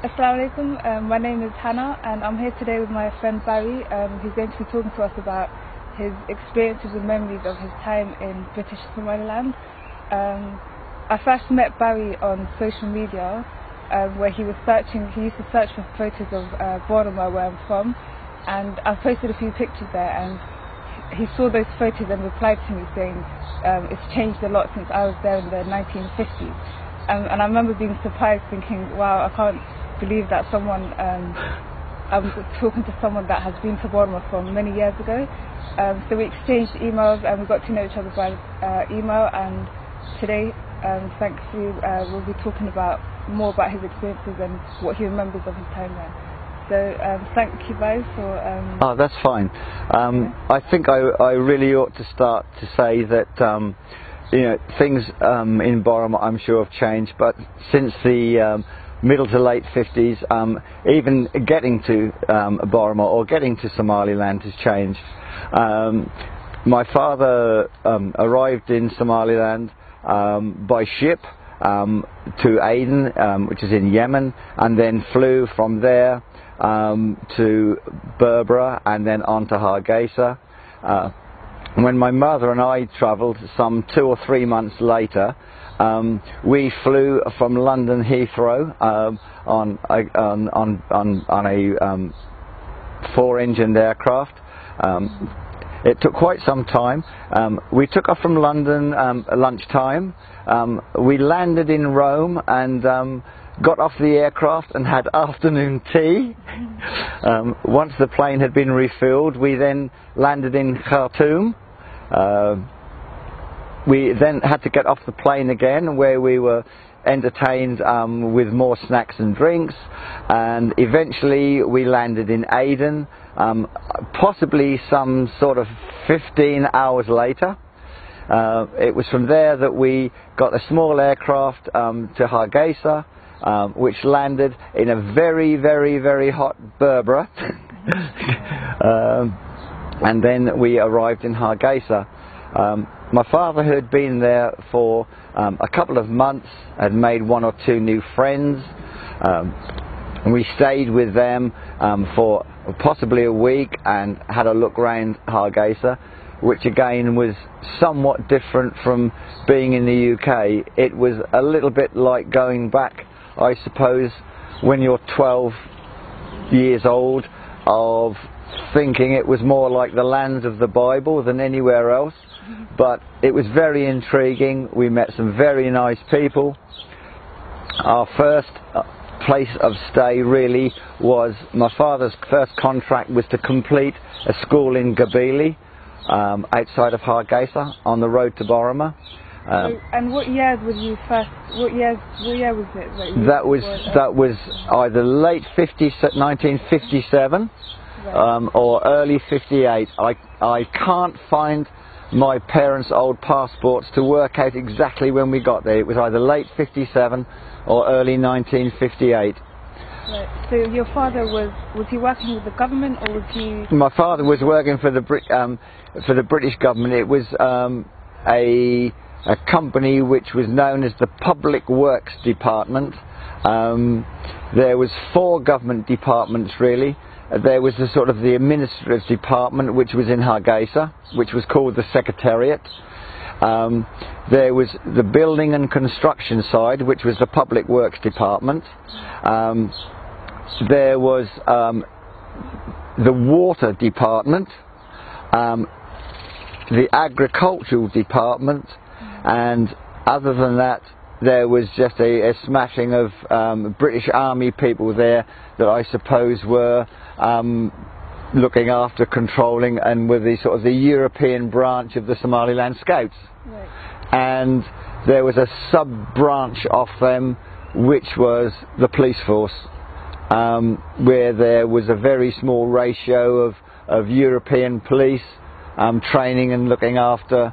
Assalamu alaikum. My name is Hannah and I'm here today with my friend Barry, who's going to be talking to us about his experiences and memories of his time in British Somaliland. I first met Barry on social media where he used to search for photos of Borama, where I'm from, and I posted a few pictures there, and he saw those photos and replied to me saying it's changed a lot since I was there in the 1950s. And I remember being surprised, thinking, wow, I can't believe that I'm talking to someone that has been to Borama from many years ago. So we exchanged emails and we got to know each other by email, and today, thankfully, we'll be talking more about his experiences and what he remembers of his time there. So thank you both for... Oh, that's fine. I think I really ought to start to say that things in Borama I'm sure have changed, but since the middle to late 50s, even getting to Borama or getting to Somaliland has changed. My father arrived in Somaliland by ship to Aden, which is in Yemen, and then flew from there to Berbera and then on to Hargeisa. When my mother and I travelled some 2 or 3 months later, we flew from London Heathrow on a 4-engined aircraft. It took quite some time. We took off from London at lunchtime. We landed in Rome and got off the aircraft and had afternoon tea. Once the plane had been refilled, we then landed in Khartoum. We then had to get off the plane again, where we were entertained with more snacks and drinks, and eventually we landed in Aden, possibly some sort of 15 hours later. It was from there that we got a small aircraft to Hargeisa, which landed in a very, very, very hot Berbera. And then we arrived in Hargeisa. My father, who had been there for a couple of months, had made 1 or 2 new friends. We stayed with them for possibly a week and had a look round Hargeisa, which again was somewhat different from being in the UK. It was a little bit like going back, I suppose, when you're 12 years old, of thinking it was more like the lands of the Bible than anywhere else. But it was very intriguing. We met some very nice people. Our first place of stay really was, my father's first contract was to complete a school in Gabili, outside of Hargeisa, on the road to Borama. And what year was you first? What year was it? That was either late 1957 or early 58. I can't find my parents' old passports to work out exactly when we got there. It was either late 57 or early 1958. Right. So your father was he working with the government, or was he? My father was working for the British government. It was a company which was known as the Public Works Department. There was 4 government departments really. There was the administrative department, which was in Hargeisa, which was called the Secretariat. There was the building and construction side, which was the Public Works Department. There was the Water Department, the Agricultural Department, and other than that, there was just a smashing of British Army people there that I suppose were looking after, controlling, and were the European branch of the Somaliland Scouts. Right. And there was a sub-branch of them which was the police force, where there was a very small ratio of European police training and looking after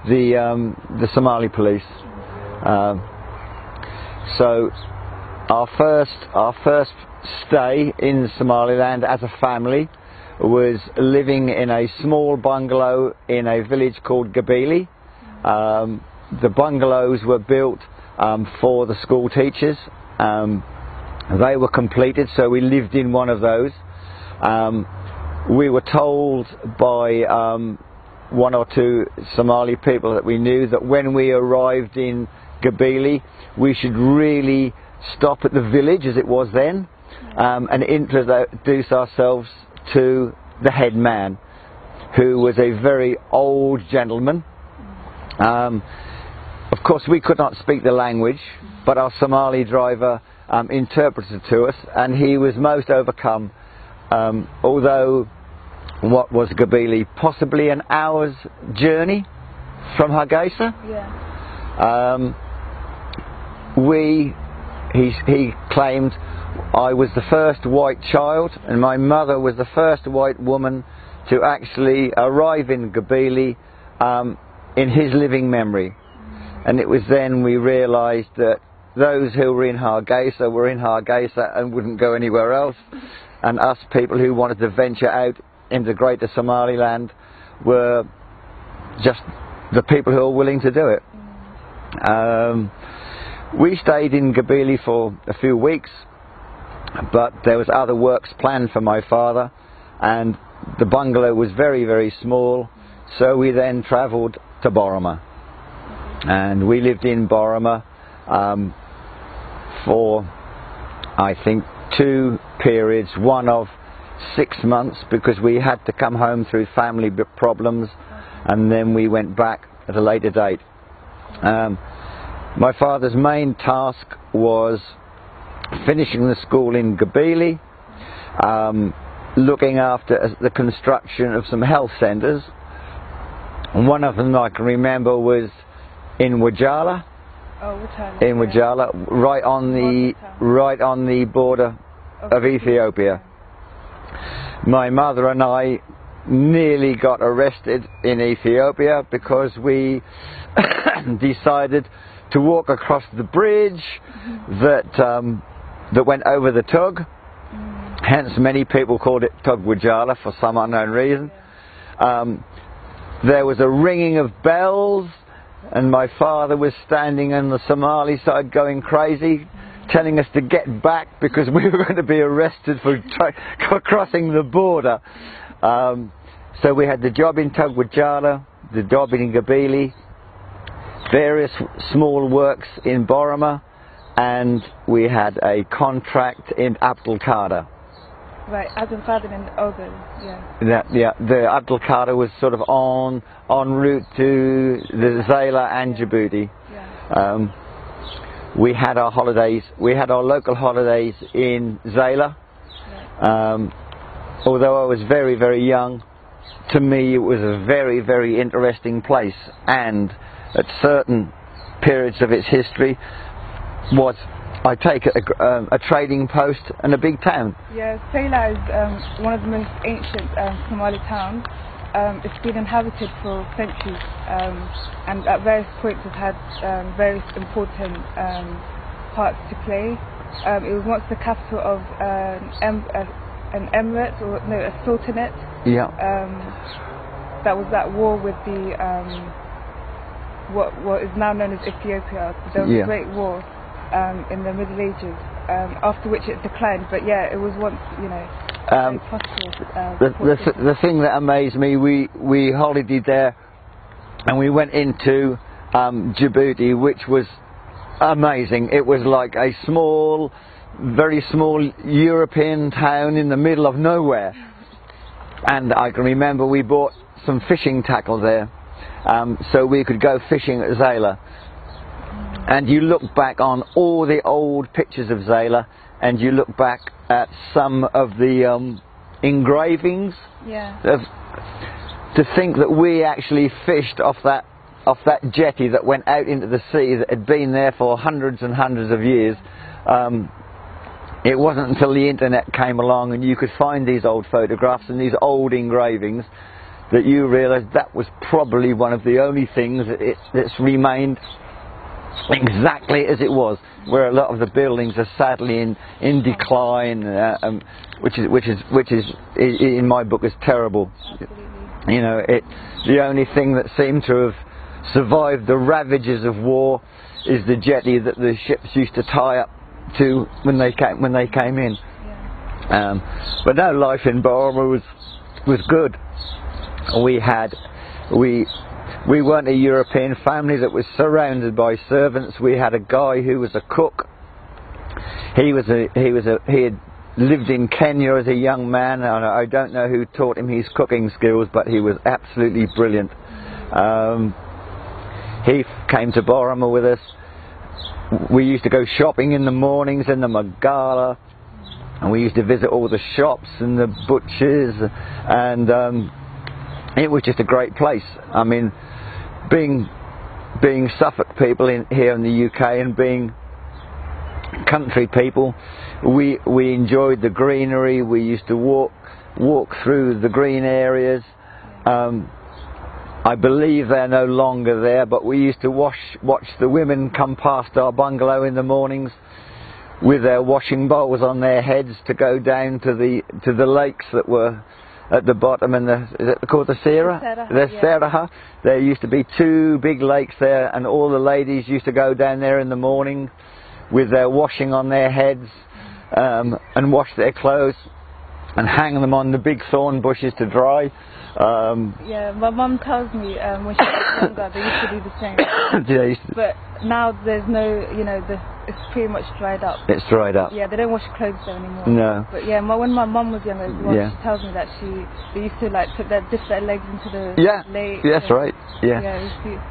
the Somali police. So our first stay in Somaliland as a family was living in a small bungalow in a village called Gabili. The bungalows were built for the school teachers. They were completed, so we lived in one of those. We were told by one or two Somali people that we knew that when we arrived in Gabili, we should really stop at the village, as it was then, and introduce ourselves to the head man, who was a very old gentleman. Of course, we could not speak the language, but our Somali driver interpreted to us, and he was most overcome. Although what was Gabili? Possibly an hour's journey from Hargeisa. Yeah. He claimed I was the first white child, and my mother was the first white woman to actually arrive in Gabili in his living memory. And it was then we realised that those who were in Hargeisa and wouldn't go anywhere else, and us people who wanted to venture out into Greater Somaliland were just the people who were willing to do it. We stayed in Gabili for a few weeks, but there was other works planned for my father, and the bungalow was very, very small, so we then travelled to Borama. And we lived in Borama for, I think, 2 periods, one of 6 months, because we had to come home through family problems, and then we went back at a later date. My father's main task was finishing the school in Gabili, looking after the construction of some health centres. One of them I can remember was in Wajala. In Wajala, right on the border of Ethiopia. My mother and I nearly got arrested in Ethiopia because we decided to walk across the bridge that went over the Tug. Hence many people called it Tug Wajala for some unknown reason. There was a ringing of bells, and my father was standing on the Somali side going crazy, telling us to get back because we were going to be arrested for crossing the border. So we had the job in Tug Wajala, the job in Gabili, various small works in Borama, and we had a contract in Abdul Qadir. Right, Abdul Qadir and Ogun, yeah. The Abdul Qadir was sort of en route to the Zayla and Djibouti. Yeah. We had our holidays, we had our local holidays in Zayla. Yeah. Although I was very, very young, to me it was a very, very interesting place, and at certain periods of its history was, I take it, a trading post and a big town. Yeah, Zayla is one of the most ancient Somali towns. It's been inhabited for centuries, and at various points it's had various important parts to play. It was once the capital of an emirate, or no, a sultanate. Yeah. That was at war with the what is now known as Ethiopia. There was a great war in the Middle Ages, after which it declined. But yeah, it was once, you know, very prosperous. The thing that amazed me, we holidayed there, and we went into Djibouti, which was amazing. It was like a small, very small European town in the middle of nowhere. And I can remember we bought some fishing tackle there, so we could go fishing at Zayla. And you look back on all the old pictures of Zayla, and you look back at some of the engravings. Yeah. To think that we actually fished off that jetty that went out into the sea, that had been there for hundreds and hundreds of years. It wasn't until the internet came along and you could find these old photographs and these old engravings that you realised that was probably one of the only things that's remained exactly as it was, where a lot of the buildings are sadly in decline, which is in my book is terrible. Absolutely. You know, the only thing that seemed to have survived the ravages of war is the jetty that the ships used to tie up to when they came in. Yeah. But no, life in Borama was good. We weren't a European family that was surrounded by servants. We had a guy who was a cook. He had lived in Kenya as a young man, and I don't know who taught him his cooking skills, but he was absolutely brilliant. He came to Borama with us. We used to go shopping in the mornings in the Magala, and we used to visit all the shops and the butchers, and it was just a great place. I mean, being Suffolk people here in the UK and being country people, we enjoyed the greenery. We used to walk through the green areas. I believe they're no longer there, but we used to watch the women come past our bungalow in the mornings with their washing bowls on their heads to go down to the lakes that were at the bottom, and is it called the Sera? The Sera. There used to be 2 big lakes there, and all the ladies used to go down there in the morning with their washing on their heads, and wash their clothes and hang them on the big thorn bushes to dry. Yeah, my mum tells me when she was younger they used to do the same. But now there's no, it's pretty much dried up. It's dried up. Yeah, they don't wash clothes there anymore. No. But yeah, when my mum was younger, she tells me that they used to dip their legs into the lake. Yeah, that's right. Yeah.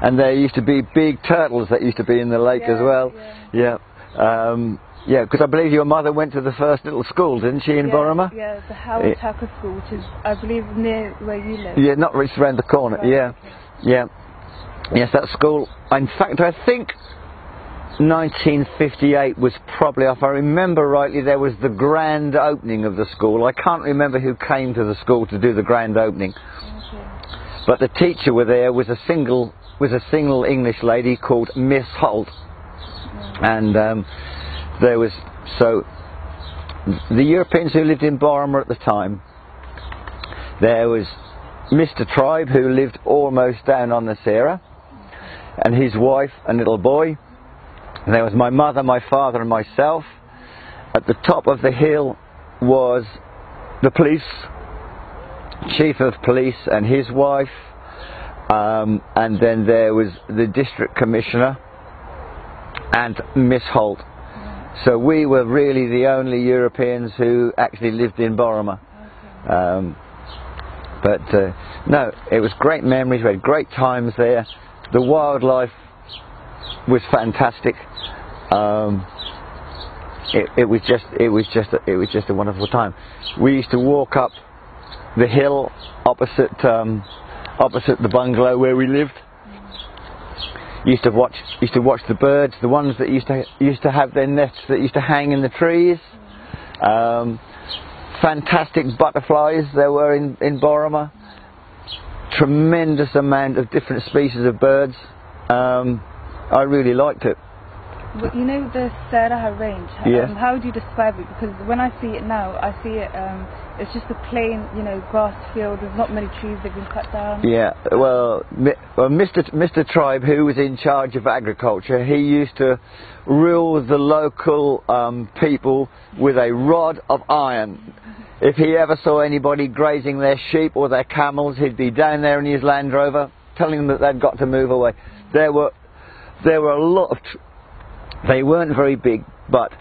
And there used to be big turtles that used to be in the lake as well. Yeah. Yeah, because I believe your mother went to the first little school, didn't she, in Borama? Yeah, the Howard Tucker School, which is, I believe, near where you live. Yeah, not it's around the corner. Right. Yeah, yeah. Yes, that school. In fact, I think 1958 was probably, if I remember rightly, there was the grand opening of the school. I can't remember who came to the school to do the grand opening. Okay. But the teacher was a single English lady called Miss Holt, and there was, so the Europeans who lived in Borama at the time, there was Mr. Tribe, who lived almost down on the Sera, and his wife and little boy. And there was my mother, my father and myself. At the top of the hill was the police, chief of police and his wife, and then there was the district commissioner and Miss Holt. So we were really the only Europeans who actually lived in Borama. But no, it was great memories. We had great times there. The wildlife was fantastic. It was just a wonderful time. We used to walk up the hill opposite the bungalow where we lived. Used to watch the birds, the ones that used to have their nests that used to hang in the trees. Fantastic butterflies there were in Borama. Tremendous amount of different species of birds. I really liked it. But you know the Saraha range, how would you describe it? Because when I see it now, I see it, it's just a plain, grass field. There's not many trees that have been cut down. Yeah, well, Mr. Tribe, who was in charge of agriculture, he used to rule the local people with a rod of iron. If he ever saw anybody grazing their sheep or their camels, he'd be down there in his Land Rover telling them that they'd got to move away. There were a lot of... They weren't very big, but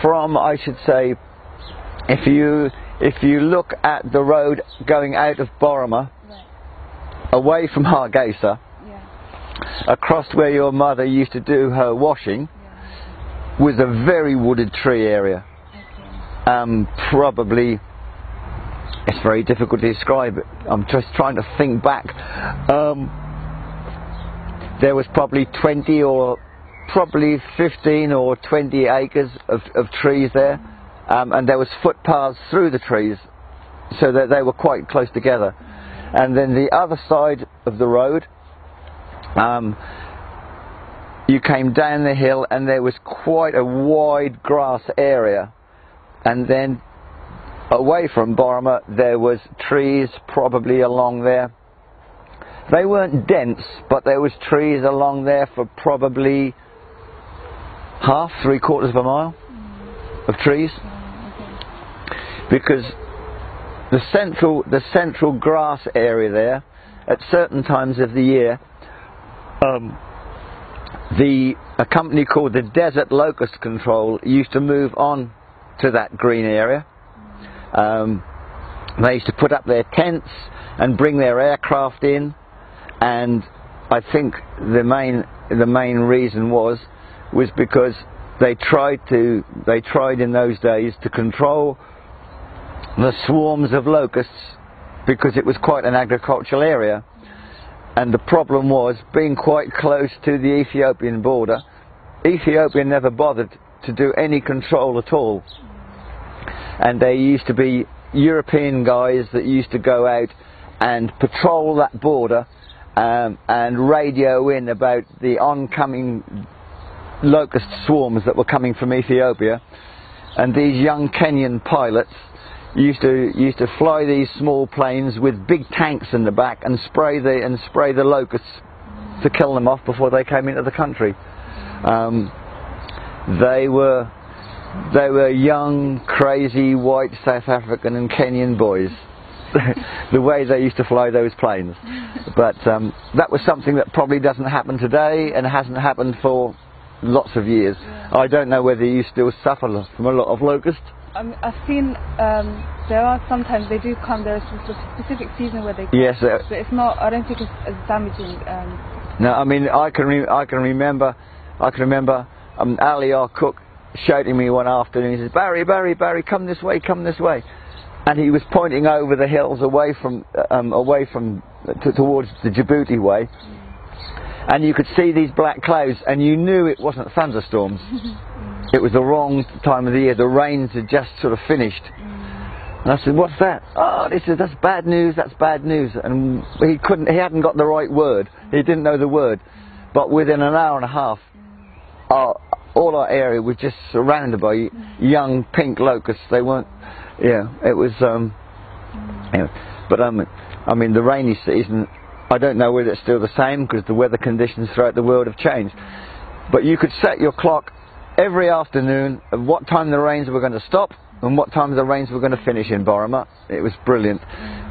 from, I should say, if you look at the road going out of Borama, away from Hargeisa, across where your mother used to do her washing, was a very wooded tree area. Probably, it's very difficult to describe it. I'm just trying to think back. There was probably 15 or 20 acres of trees there, and there was footpaths through the trees, so that they were quite close together. And then the other side of the road, you came down the hill and there was quite a wide grass area, and then away from Borama there was trees probably along there. They weren't dense, but there was trees along there for probably half, 3/4 of a mile. of trees, because the central grass area there, at certain times of the year, a company called the Desert Locust Control used to move on to that green area. They used to put up their tents and bring their aircraft in, and I think the main reason was because they tried in those days to control the swarms of locusts, because it was quite an agricultural area, and the problem was, being quite close to the Ethiopian border, Ethiopia never bothered to do any control at all, and there used to be European guys that used to go out and patrol that border and radio in about the oncoming locust swarms that were coming from Ethiopia, and these young Kenyan pilots used to fly these small planes with big tanks in the back and spray the locusts to kill them off before they came into the country. They were young, crazy, white South African and Kenyan boys, the way they used to fly those planes. But that was something that probably doesn't happen today, and hasn't happened for lots of years. I don't know whether you still suffer from a lot of locusts. I've seen there are sometimes they do come. There's a specific season where they come. Yes, but it's not. I don't think it's as damaging. No, I mean I can remember Ali, our cook, shouting me one afternoon. He says, Barry, come this way, and he was pointing over the hills away from towards the Djibouti way, and you could see these black clouds, and you knew it wasn't thunderstorms. It was the wrong time of the year. The rains had just sort of finished. And I said, what's that? Oh, that's bad news, that's bad news. And he hadn't got the right word. He didn't know the word. But within an hour and a half, all our area was just surrounded by young pink locusts. They weren't, it was, but I mean, the rainy season, I don't know whether it's still the same, because the weather conditions throughout the world have changed. But you could set your clock every afternoon of what time the rains were going to stop and what time the rains were going to finish in Borama. It was brilliant.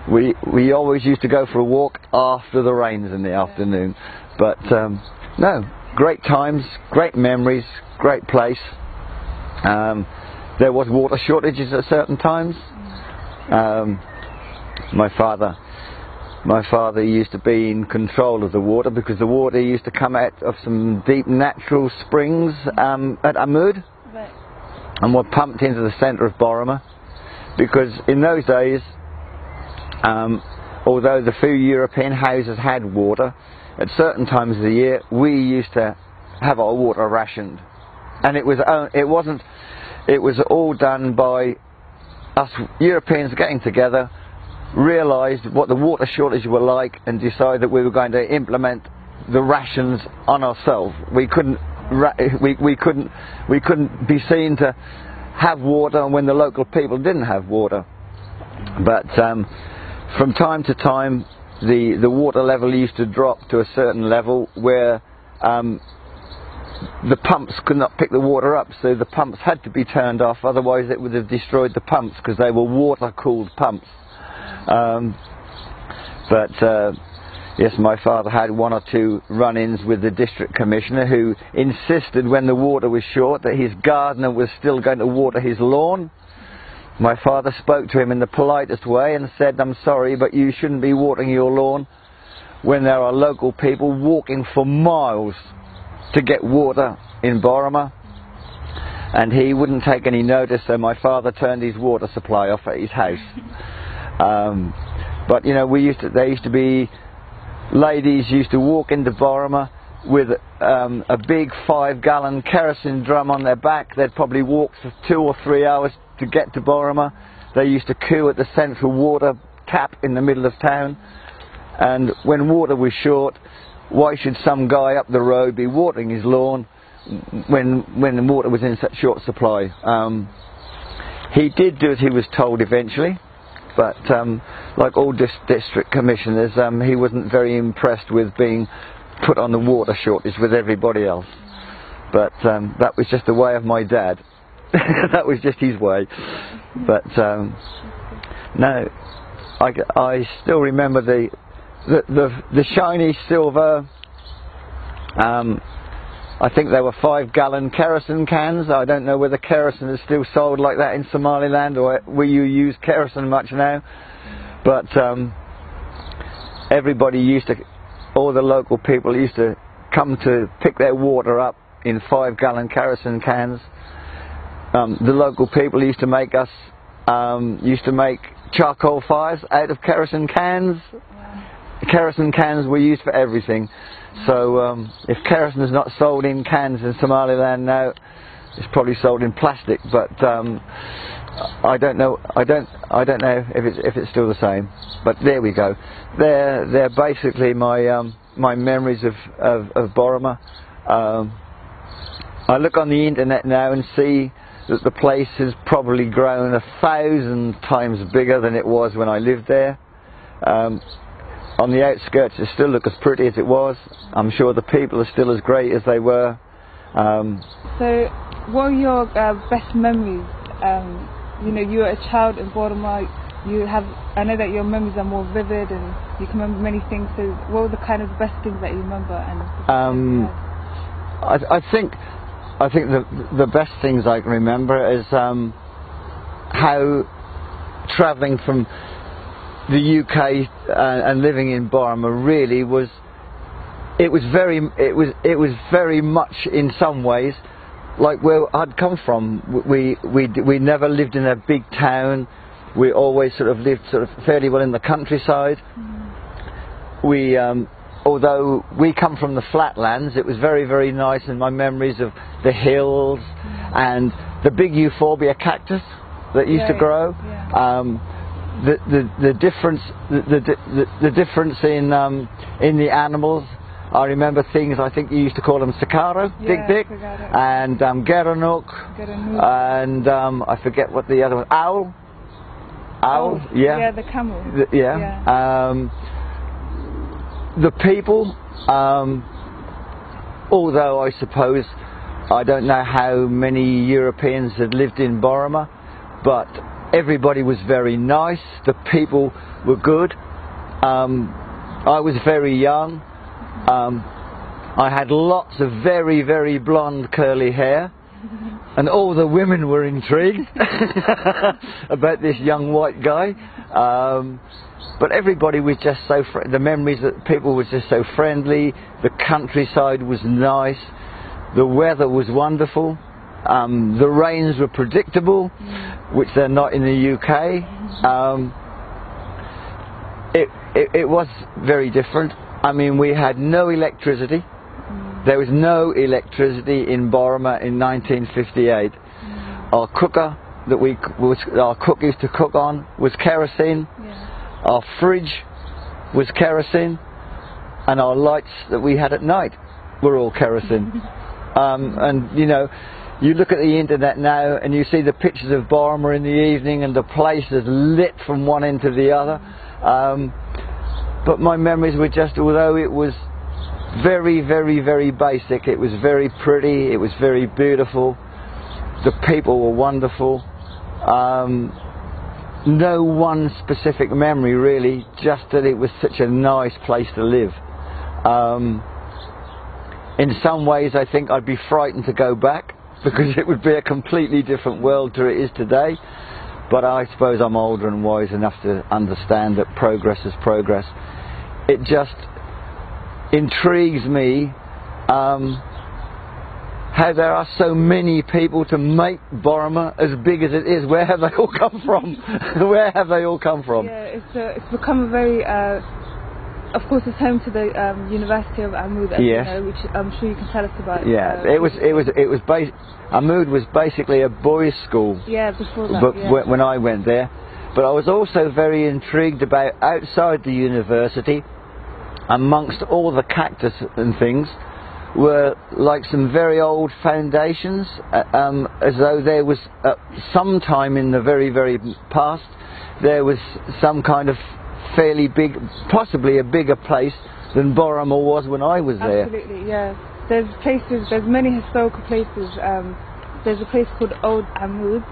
We always used to go for a walk after the rains in the afternoon. But no, great times, great memories, great place. There was water shortages at certain times. My father used to be in control of the water, because the water used to come out of some deep natural springs at Amud, and were pumped into the centre of Borama, because in those days, although the few European houses had water, at certain times of the year we used to have our water rationed, and it was all done by us Europeans getting together, realised what the water shortages were like, and decided that we were going to implement the rations on ourselves. We couldn't be seen to have water when the local people didn't have water. But from time to time, the water level used to drop to a certain level where the pumps could not pick the water up, so the pumps had to be turned off, otherwise it would have destroyed the pumps, because they were water-cooled pumps. Yes, my father had one or two run-ins with the district commissioner, who insisted when the water was short that his gardener was still going to water his lawn. My father spoke to him in the politest way and said, I'm sorry, but you shouldn't be watering your lawn when there are local people walking for miles to get water in Borama. And he wouldn't take any notice, so my father turned his water supply off at his house. But you know, there used to be ladies used to walk into Borama with a big 5-gallon kerosene drum on their back. They'd probably walk for 2 or 3 hours to get to Borama. They used to queue at the central water tap in the middle of town, and when water was short, why should some guy up the road be watering his lawn when the water was in such short supply? He did do as he was told eventually, but like all district commissioners, he wasn't very impressed with being put on the water shortage with everybody else. But that was just the way of my dad. That was just his way. But no, I still remember the shiny silver. I think there were 5-gallon kerosene cans. I don't know whether kerosene is still sold like that in Somaliland, or will you use kerosene much now? But everybody used to, all the local people used to come to pick their water up in 5-gallon kerosene cans. The local people used to make charcoal fires out of kerosene cans. Kerosene cans were used for everything. So if kerosene is not sold in cans in Somaliland now, it's probably sold in plastic. But I don't know. I don't know if it's still the same. But there we go. They're basically my memories of Borama. I look on the internet now and see that the place has probably grown 1,000 times bigger than it was when I lived there. On the outskirts it still looks as pretty as it was. I'm sure the people are still as great as they were. So what are your best memories? You know, you were a child in Borama. I know that your memories are more vivid and you can remember many things. So what were the kind of best things that you remember? I think the best things I can remember is how travelling from the UK and living in Borama really was. It was very much in some ways like where I'd come from. We never lived in a big town. We always sort of lived sort of fairly well in the countryside. Although we come from the flatlands, it was very, very nice in my memories of the hills and the big euphorbia cactus that used to grow. The difference in the animals. I remember things, I think you used to call them Sakaro, Dik, and Geranuk, and I forget what the other one, Owl. Yeah, the camel. The people, although I suppose I don't know how many Europeans had lived in Borama, but everybody was very nice. The people were good. I was very young. I had lots of very, very blonde curly hair, and all the women were intrigued about this young white guy. But everybody was just so the memories that people were just so friendly. The countryside was nice. The weather was wonderful. The rains were predictable, which they're not in the UK. It was very different. I mean, we had no electricity. There was no electricity in Borama in 1958. Our cooker that our cook used to cook on was kerosene. Our fridge was kerosene, and our lights that we had at night were all kerosene. And you know, you look at the internet now and you see the pictures of Borama in the evening, and the place is lit from one end to the other. But my memories were just, although it was very, very, very basic, it was very pretty, it was very beautiful, the people were wonderful. No one specific memory really, just that it was such a nice place to live. In some ways I think I'd be frightened to go back, because it would be a completely different world to it is today. But I suppose I'm older and wise enough to understand that progress is progress. It just intrigues me how there are so many people to make Borama as big as it is. Where have they all come from? Where have they all come from? Yeah, it's become a very, of course it's home to the University of Amud, as you know, which I'm sure you can tell us about. Yeah, Amud was basically a boys' school. Yeah, before that. When I went there. But I was also very intrigued about outside the university, amongst all the cactus and things, were like some very old foundations, as though there was sometime in the very, very past there was some kind of fairly big, possibly a bigger place than Borama was when I was there. Absolutely, yeah. There's many historical places there's a place called Old Amud,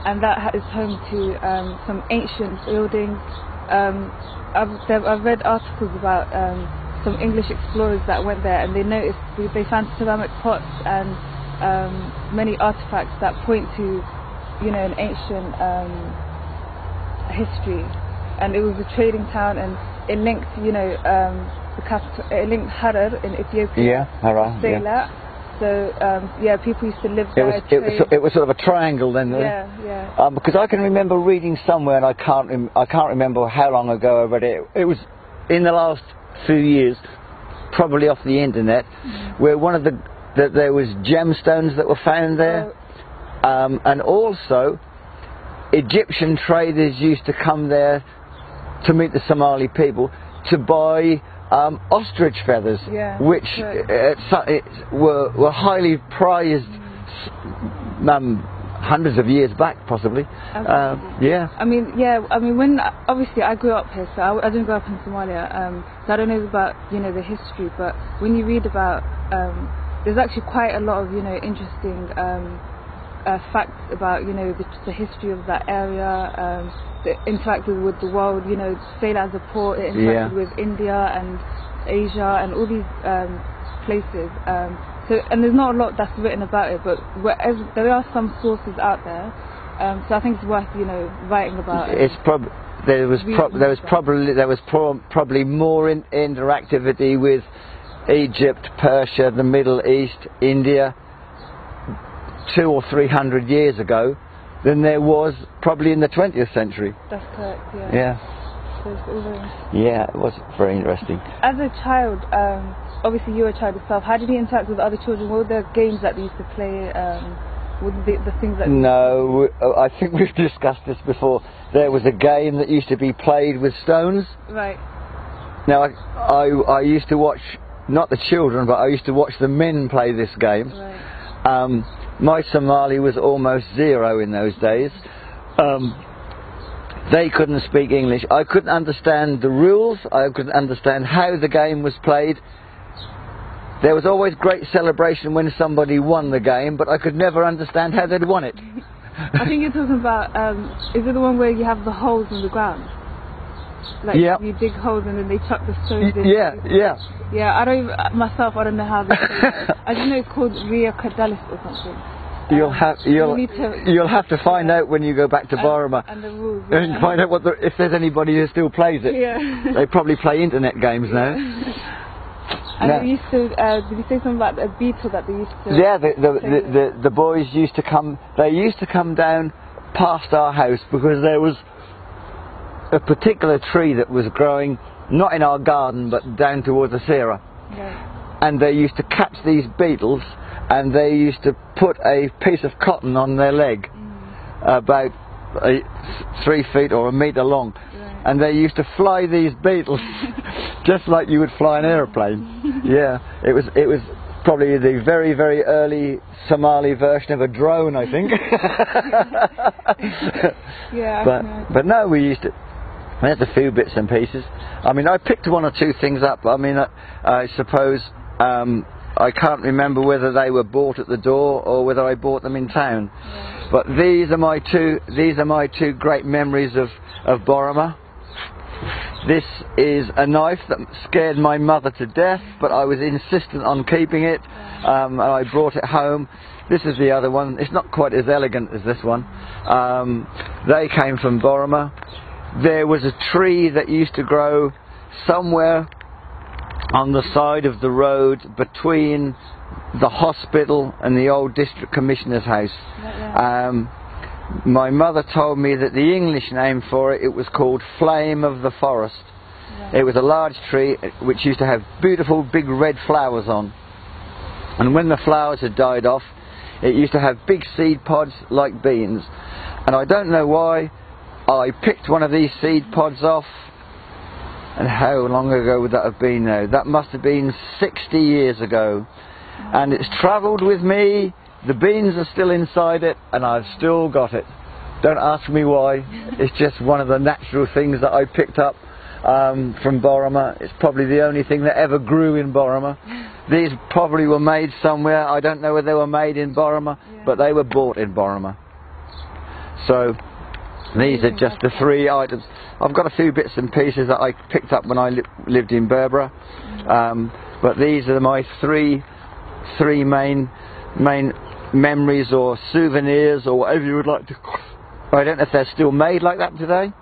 and that is home to some ancient buildings. I've read articles about some English explorers that went there, and they found ceramic pots and many artifacts that point to, an ancient history. And it was a trading town, and it linked, the capital. It linked Harar in Ethiopia. Yeah, Harar. Sela. So people used to live there. It was sort of a triangle then. Yeah. Because I can remember reading somewhere, and I can't remember how long ago I read it. It was in the last few years, probably off the internet, where one of there was gemstones that were found there, and also Egyptian traders used to come there to meet the Somali people to buy ostrich feathers, which were highly prized hundreds of years back, possibly. I mean, when obviously I grew up here, so I didn't grow up in Somalia, so I don't know about the history. But when you read about, there's actually quite a lot of interesting facts about the history of that area. It interacted with the world. Sela as a port, it interacted with India and Asia and all these places. And there's not a lot that's written about it, but there are some sources out there. So I think it's worth writing about. There was probably more interactivity with Egypt, Persia, the Middle East, India 200 or 300 years ago than there was probably in the 20th century. That's correct, Yeah, it was very interesting. As a child, obviously you were a child yourself, how did you interact with other children? What were the games that they used to play? What were the things that... No, I think we've discussed this before. There was a game that used to be played with stones. Right. Now, I used to watch, not the children, but I used to watch the men play this game. Right. My Somali was almost zero in those days. They couldn't speak English. I couldn't understand the rules. I couldn't understand how the game was played. There was always great celebration when somebody won the game, but I could never understand how they'd won it. I think you're talking about, is it the one where you have the holes in the ground? Like you dig holes and then they chuck the stones in. Yeah, I don't know how they say it. I just know it's called Ria Kadalis or something. You'll have to find out when you go back to Borama and the rules, and find out if there's anybody who still plays it. Yeah. They probably play internet games now. And they used to, did you say something about a beetle that they used to... Yeah, the boys used to come, they used to come down past our house because there was a particular tree that was growing, not in our garden, but down towards the Sierra. Right. And they used to catch these beetles, and they used to put a piece of cotton on their leg, about 3 feet or a metre long. Right. And they used to fly these beetles just like you would fly an aeroplane. Yeah, it was probably the very, very early Somali version of a drone, I think. But no, we used to. There's a few bits and pieces. I mean, I picked one or two things up. I mean, I suppose I can't remember whether they were bought at the door or whether I bought them in town. Yeah. But these are my two great memories of Borama. This is a knife that scared my mother to death, but I was insistent on keeping it, and I brought it home. This is the other one. It's not quite as elegant as this one. They came from Borama. There was a tree that used to grow somewhere on the side of the road between the hospital and the old district commissioner's house. My mother told me that the English name for it was called Flame of the Forest. It was a large tree which used to have beautiful big red flowers on, and when the flowers had died off, it used to have big seed pods like beans. And I don't know why, I picked one of these seed pods off, and how long ago would that have been now? That must have been 60 years ago. And it's travelled with me, the beans are still inside it, and I've still got it. Don't ask me why, it's just one of the natural things that I picked up from Borama. It's probably the only thing that ever grew in Borama. These probably were made somewhere. I don't know where they were made in Borama, but they were bought in Borama. So these are just the 3 items. I've got a few bits and pieces that I picked up when I lived in Berbera, but these are my three main memories or souvenirs or whatever you would like to. I don't know if they're still made like that today.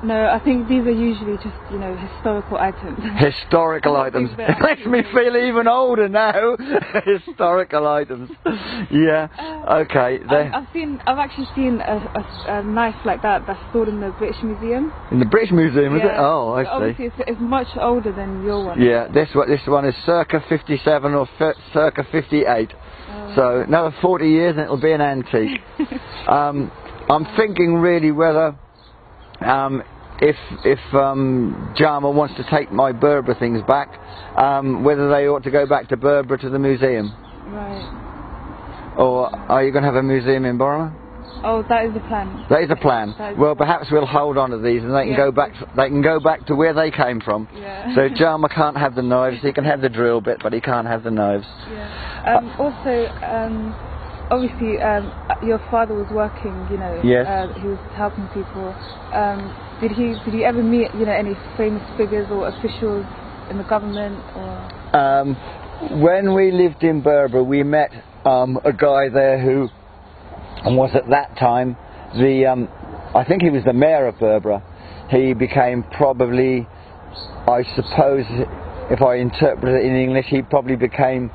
No, I think these are usually just, you know, historical items. Historical items. It makes me feel even older now. Historical items. Yeah. Okay. I've actually seen a knife like that that's stored in the British Museum. In the British Museum, is it? Oh, I see. Obviously, it's much older than your one. Yeah. This one is circa 57 or circa 58. So another 40 years and it'll be an antique. I'm thinking really whether. If Jama wants to take my Berbera things back, whether they ought to go back to Berbera to the museum. Right. Or are you going to have a museum in Borama? Oh, that is the plan. That is the plan. Well, perhaps we'll hold on to these and they can go back. They can go back to where they came from. Yeah. So Jama can't have the knives. He can have the drill bit, but he can't have the knives. Yeah. Also. Obviously, your father was working, you know. Yes. He was helping people. Did he ever meet, you know, any famous figures or officials in the government or? When we lived in Berbera, we met a guy there who was at that time I think he was the mayor of Berbera. He became probably, I suppose, if I interpret it in English, he probably became.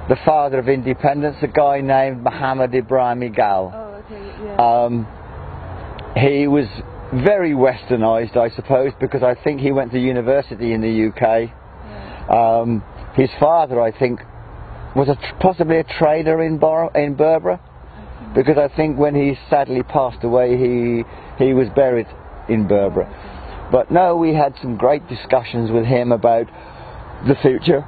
The father of independence, a guy named Muhammad Ibrahim Gal. Oh, okay, yeah. He was very westernised, I suppose, because I think he went to university in the UK. Yeah. His father, I think, was possibly a trader in Berbera, because I think when he sadly passed away, he was buried in Berbera. Okay. But no, we had some great discussions with him about the future.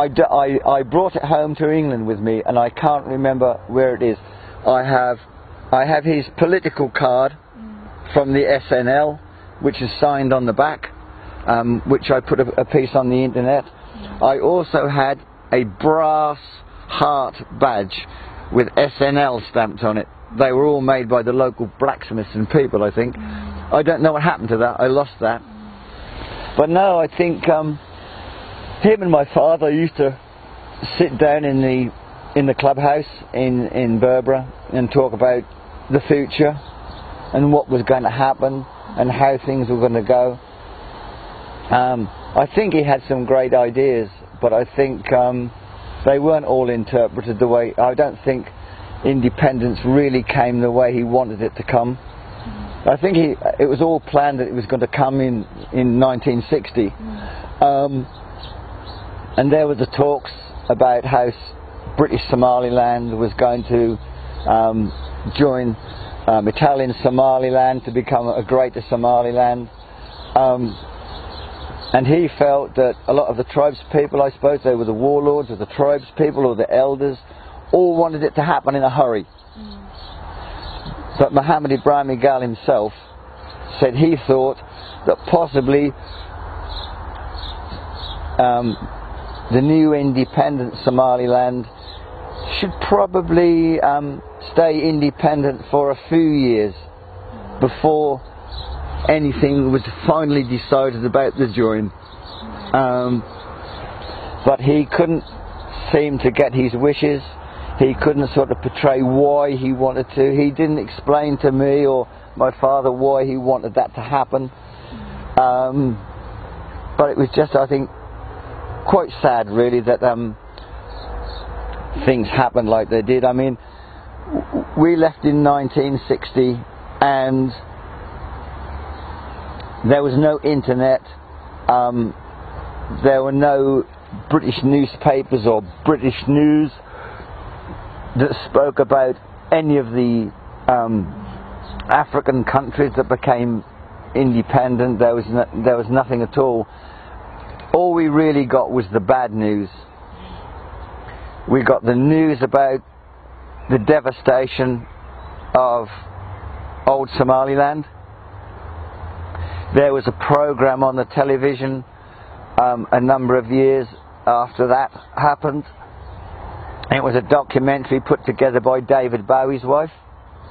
I brought it home to England with me, and I can't remember where it is. I have his political card from the SNL, which is signed on the back, which I put a piece on the internet. I also had a brass heart badge with SNL stamped on it. They were all made by the local blacksmiths and people, I think. I don't know what happened to that. I lost that. But no, I think. Him and my father used to sit down in the clubhouse in Berbera and talk about the future and what was going to happen and how things were going to go. I think he had some great ideas, but I think they weren't all interpreted the way. I don't think independence really came the way he wanted it to come. I think it was all planned that it was going to come in 1960. And there were the talks about how British Somaliland was going to join Italian Somaliland to become a greater Somaliland. And he felt that a lot of the tribes people, I suppose they were the warlords or the tribes people or the elders, all wanted it to happen in a hurry. But Muhammad Ibrahim Gal himself said he thought that possibly the new independent Somaliland should probably stay independent for a few years before anything was finally decided about the join. But he couldn't seem to get his wishes. He couldn't sort of portray why he wanted to. He didn't explain to me or my father why he wanted that to happen. But it was just, I think, quite sad really that things happened like they did. I mean, we left in 1960 and there was no internet, there were no British newspapers or British news that spoke about any of the African countries that became independent. There was nothing at all. All we really got was the bad news. We got the news about the devastation of old Somaliland. There was a program on the television a number of years after that happened. It was a documentary put together by David Bowie's wife.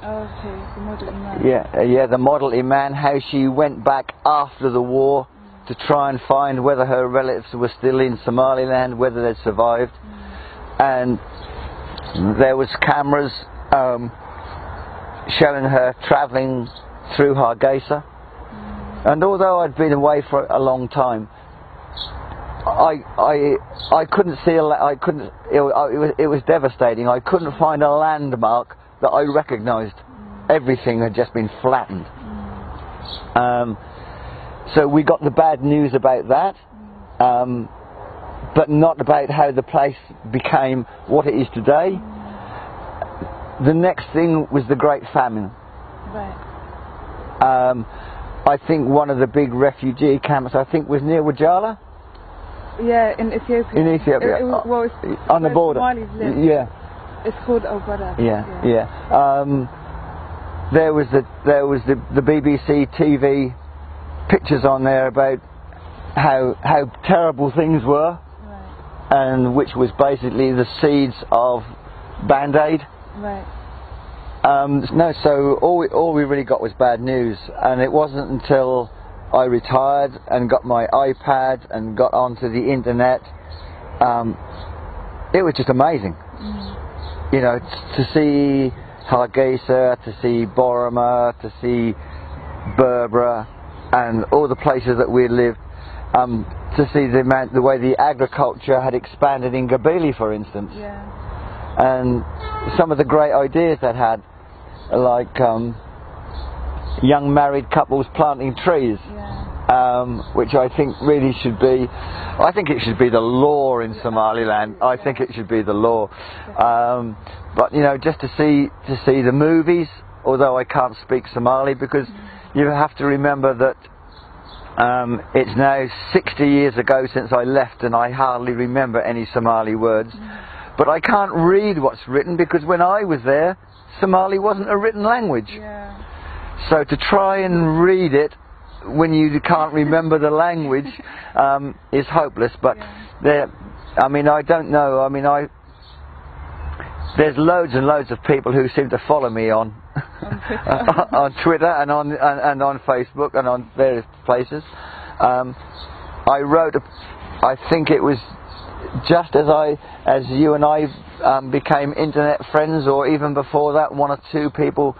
Oh, okay, the Model Man. Yeah, the Model Man, how she went back after the war to try and find whether her relatives were still in Somaliland, whether they'd survived. And there was cameras showing her travelling through Hargeisa. And although I'd been away for a long time, I couldn't see it was devastating. I couldn't find a landmark that I recognised. Everything had just been flattened. So we got the bad news about that, but not about how the place became what it is today. The next thing was the Great Famine. Right. I think one of the big refugee camps, I think, was near Wajala. Yeah, in Ethiopia. In Ethiopia, it's on the border. Somalis live. Yeah. It's called Badan. Yeah. There was the BBC TV pictures on there about how terrible things were, Right. and which was basically the seeds of Band-Aid. Right. No, so all we really got was bad news, and it wasn't until I retired and got my iPad and got onto the internet, it was just amazing. You know, to see Hargeisa, to see Borama, to see Berbera, and all the places that we lived, to see the way the agriculture had expanded in Gabili, for instance. Yeah. And some of the great ideas that had, like young married couples planting trees, which I think really should be, I think it should be the law in Somaliland. I think it should be the law. But you know, just to see the movies, although I can't speak Somali, because you have to remember that it's now 60 years ago since I left, and I hardly remember any Somali words. But I can't read what's written, because when I was there, Somali wasn't a written language. Yeah. So to try and read it when you can't remember the language is hopeless. But there, I mean, I don't know. I mean, there's loads and loads of people who seem to follow me on on Twitter and on Facebook and on various places. I wrote, I think it was just as you and I became internet friends, or even before that, one or two people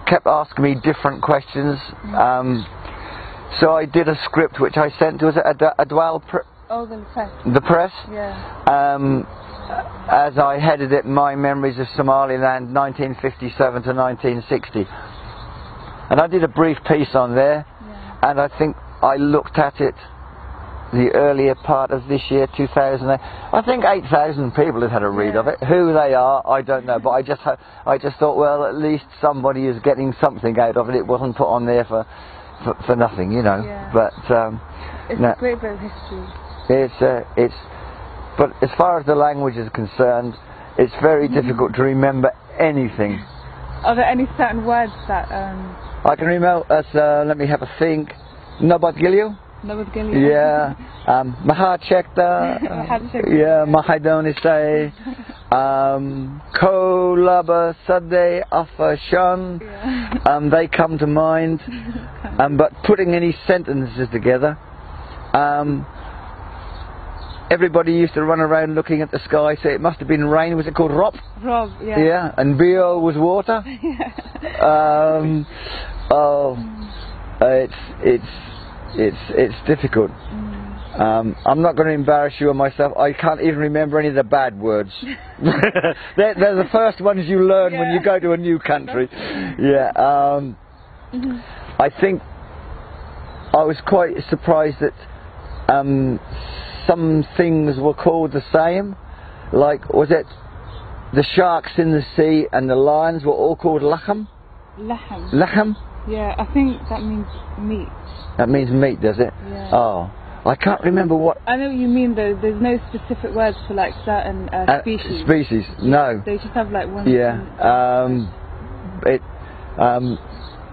kept asking me different questions. So I did a script which I sent to Daawo The press. The press. Yeah. As I headed it, My Memories of Somaliland, 1957 to 1960. And I did a brief piece on there, and I think I looked at it the earlier part of this year, 2008. I think 8,000 people had a read of it. Who they are, I don't know, but I just thought, well, at least somebody is getting something out of it. It wasn't put on there for nothing, you know. Yeah. But it's a great bit of history. But as far as the language is concerned, it's very difficult to remember anything. Are there any certain words that I can remember. Let me have a think. Nabadgilio. Yeah. Mahachekta. Yeah. Mahaidonisei. Kolaba Sade Afashan. They come to mind. But putting any sentences together. Everybody used to run around looking at the sky, so it must have been rain. Was it called Rob? Rob, yeah. Yeah, and Bio was water. It's difficult. I'm not going to embarrass you or myself. I can't even remember any of the bad words. they're the first ones you learn when you go to a new country. Yeah. I think I was quite surprised that some things were called the same. Like, was it the sharks in the sea and the lions were all called lacham? Lacham. Lacham? Yeah, I think that means meat. That means meat, does it? Yeah. Oh, I can't remember what. I know what you mean, though. There's no specific words for like certain species. Species, no. They just have like one. Yeah.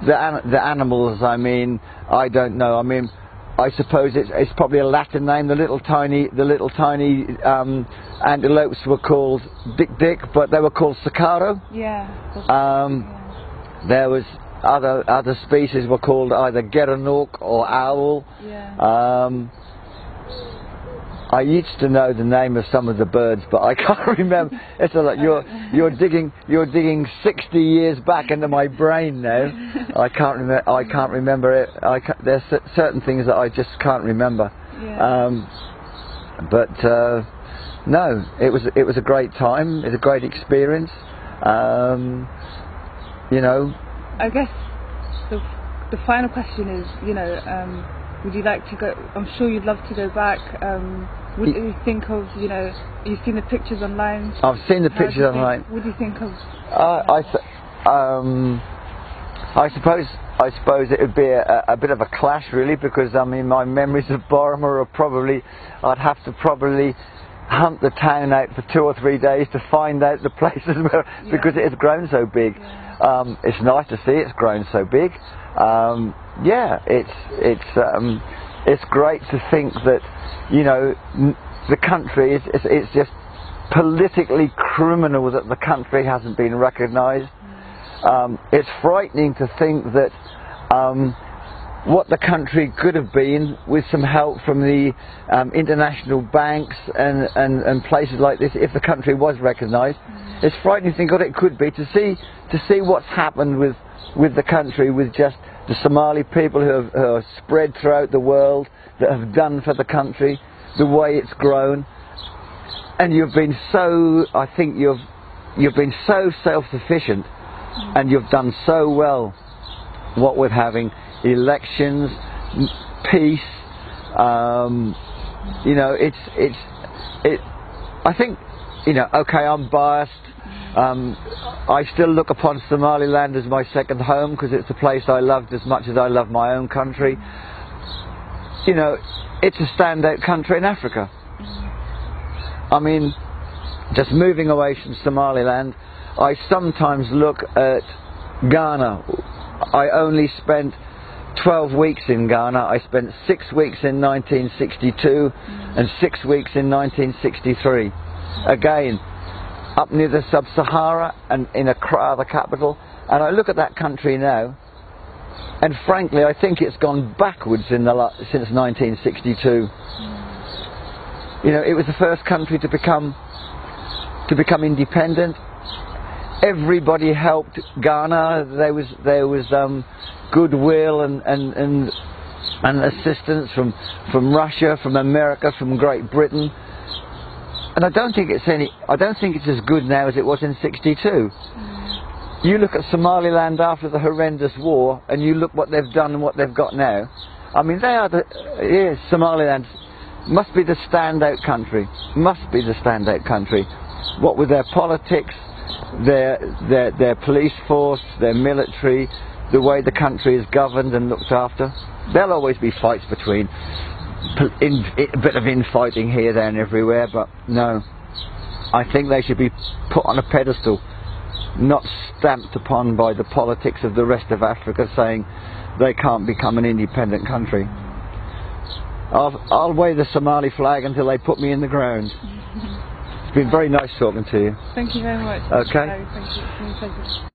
The animals. I mean, I don't know. I mean, I suppose it's probably a Latin name. The little tiny antelopes were called Dick, but they were called Sicaro. Yeah. There was other species were called either Gerenok or owl. Yeah. I used to know the name of some of the birds, but I can't remember. It's a lot. You're digging 60 years back into my brain now. I can't remember it. There's certain things that I just can't remember. Yeah. No, it was a great time. It was a great experience. You know. I guess the final question is, would you like to go? I'm sure you'd love to go back. What do you think of, you've seen the pictures online? I've seen the pictures online. What do you think of? I suppose it would be a bit of a clash, really, because I mean my memories of Borama are probably, I'd have to probably hunt the town out for 2 or 3 days to find out the places where, because it has grown so big. Yeah. It's nice to see it's grown so big. Yeah, it's great to think that, the country it's just politically criminal that the country hasn't been recognised. It's frightening to think that what the country could have been with some help from the international banks and places like this, if the country was recognised. It's frightening to think what it could be, to see what's happened with the country, with just the Somali people who are spread throughout the world, that have done for the country, the way it's grown. And you've been so, I think you've been so self-sufficient, and you've done so well, what with having elections, peace, I think, okay, I'm biased. I still look upon Somaliland as my second home, because it's a place I loved as much as I love my own country. It's a standout country in Africa. I mean, just moving away from Somaliland, I sometimes look at Ghana. I only spent 12 weeks in Ghana. I spent 6 weeks in 1962 and 6 weeks in 1963. Again, up near the Sub-Sahara and in Accra, the capital, and I look at that country now, and frankly I think it's gone backwards since 1962. It was the first country to become independent. Everybody helped Ghana. There was goodwill and assistance from Russia, from America, from Great Britain. And I don't think it's as good now as it was in '62. You look at Somaliland after the horrendous war, and you look what they've done and what they've got now. I mean, Somaliland must be the standout country. Must be the standout country. What with their politics, their police force, their military, the way the country is governed and looked after. There'll always be fights between. A bit of infighting here, there and everywhere, but no, I think they should be put on a pedestal, not stamped upon by the politics of the rest of Africa, saying they can't become an independent country. I'll wave the Somali flag until they put me in the ground. It's been very nice talking to you. Thank you very much. Okay. Thank you. It's been a pleasure.